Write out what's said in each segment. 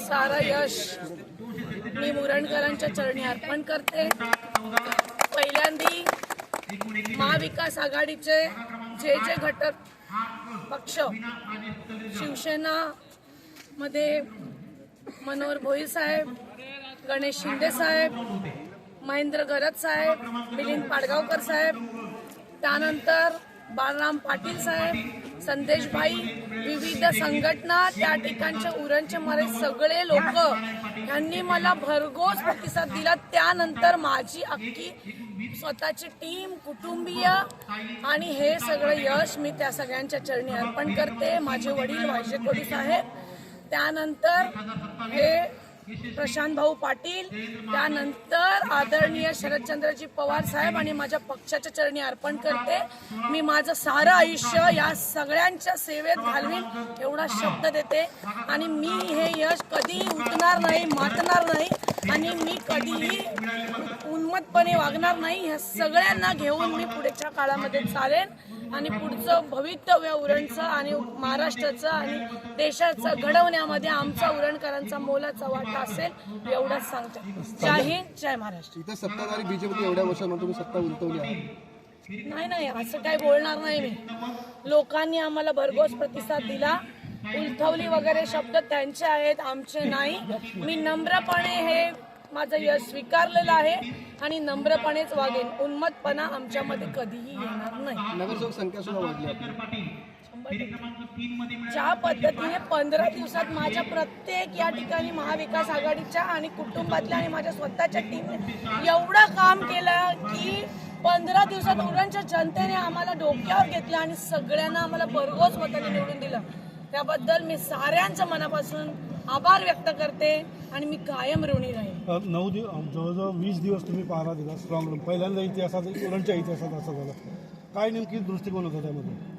सारं यश मी मुरणकरांच्या चरणी अर्पण करते। पहिल्यांदी महाविकास आघाडीचे जे घटक पक्ष शिवसेना मध्ये मनोहर भोईर साहेब, गणेश शिंदे साहेब, महेंद्र घरत साहेब, मिलिंद पाडगावकर साहेब, त्यानंतर बाळराम पाटील साहेब, संदेश भाई, विविध संघटना, त्या ठिकाणचे उरणचे मारे सगळे लोक यांनी मला भरघोस प्रतिसाद दिला। त्यानंतर माझी अख्खी स्वतःची टीम, कुटुंबीय आणि हे सगळं यश मी त्या सगळ्यांच्या चरणी अर्पण करते। माझे वडील वायशे कोडी साहेब, त्यानंतर हे प्रशांत भाऊ पाटील, त्यानंतर आदरणीय शरदचंद्रजी पवार साहेब आणि माझ्या पक्षाच्या चरणी अर्पण करते। मी माझं सारं आयुष्य या सगळ्यांच्या सेवेत घालवीन एवढा शब्द देते आणि मी हे यश कधी उठणार नाही, मातणार नाही आणि मी कधीही उन्मत्तपणे वागणार नाही। ह्या सगळ्यांना घेऊन मी पुढच्या काळामध्ये चालेन आणि पुढचं भवितव्य उरणचं आणि महाराष्ट्राचं आणि देशाचं घडवण्यामध्ये आमचा उरणकरांचा मोलाचा वाटा असेल एवढंच सांगते। जय हिंद, जय महाराष्ट्र। इथं सत्ताधारी बीजेपी एवढ्या वर्षांमध्ये तुम्ही सत्ता उलटवली आहे, नाही असं काही बोलणार नाही मी। लोकांनी आम्हाला भरघोस प्रतिसाद दिला, उलथवली वगैरे शब्द त्यांचे आहेत, आमचे नाही। मी नम्रपणे हे माझं यश स्वीकारलेलं आहे आणि नम्रपणेच वागेन। उन्मत्तपणा आमच्यामध्ये कधीही येणार नाही। नगरसेवक संख्या सुद्धा वाढली आपली। ज्या पद्धतीने 15 दिवसात माझ्या प्रत्येक या ठिकाणी महाविकास आघाडीच्या आणि कुटुंबातल्या आणि माझ्या स्वतःच्या टीमने एवढं काम केलं की 15 दिवसात उरणच्या जनतेने आम्हाला डोक्यावर घेतलं आणि सगळ्यांना आम्हाला भरघोस मताने निवडून दिलं। त्याबद्दल मी साऱ्यांच्या मनापासून आभार व्यक्त करते आणि मी कायम ऋणी राहील। 9 दिवस जवळजवळ 20 दिवस तुम्ही पहारा दिला स्ट्रॉंग रूम, पहिल्यांदा इतिहासात उरणच्या इतिहासात असं झालं। काय नेमकी दृष्टिकोन होता त्यामध्ये?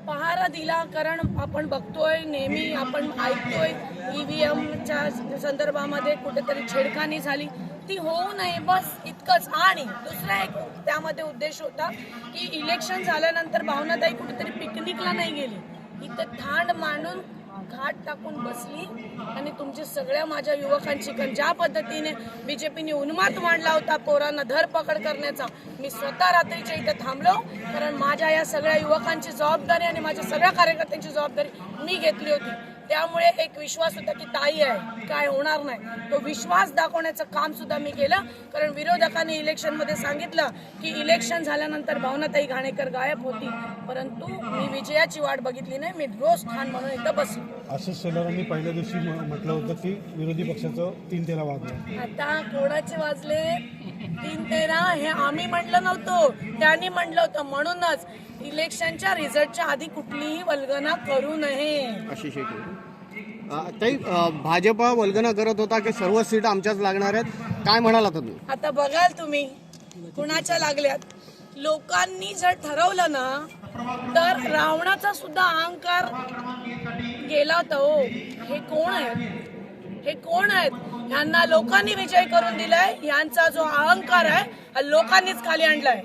पहारा दिला कारण आपण बघतोय, नेहमी आपण ऐकतोय ईव्हीएमच्या संदर्भामध्ये कुठेतरी छेडखानी झाली, ती होऊ नये बस इतकंच। आणि दुसरा एक त्यामध्ये उद्देश होता की इलेक्शन झाल्यानंतर भावनाताई कुठेतरी पिकनिकला नाही गेली, इथं थांड मांडून घाट टाकून बसली आणि तुमच्या सगळ्या माझ्या युवकांची ज्या पद्धतीने बीजेपीने उन्माद मांडला होता पोरांना धरपकड करण्याचा, मी स्वतः रात्रीच्या इथे थांबलो कारण माझ्या या सगळ्या युवकांची जबाबदारी आणि माझ्या सगळ्या कार्यकर्त्यांची जबाबदारी मी घेतली होती। त्यामुळे एक विश्वास होता की ताई आहे, काय होणार नाही, तो विश्वास दाखवण्याचं काम सुद्धा मी केलं। कारण विरोधकांनी इलेक्शनमध्ये सांगितलं की इलेक्शन झाल्यानंतर भावनाताई घाणेकर गायब होती, परंतु मी विजयाची वाट बघितली नाही, मी रोज ठाण म्हणून इथं बसलो। आशिष शेलारांनी पहिल्या दिवशी म्हटलं होतं की विरोधी पक्षाचं 3-13 वाजलं। आता कोणाचे वाजले 3-13 हे आम्ही म्हटलं नव्हतो, त्यांनी म्हटलं होतं। म्हणूनच इलेक्शनच्या रिझल्टच्या आधी कुठलीही वल्गना करू नये। आशिष ताई, भाजपा वल्गना करत होता की सर्व सीट आमच्याच लागणार आहेत, काय म्हणाला तुम्ही? आता बघाल तुम्ही कुणाच्या लागल्यात। लोकांनी जर ठरवलं ना तर रावणाचा सुद्धा अहंकार गेला होता। हो, हे कोण आहेत, हे कोण आहेत? ह्यांना लोकांनी विजय करून दिलाय, यांचा जो अहंकार आहे लोकांनीच खाली आणलाय।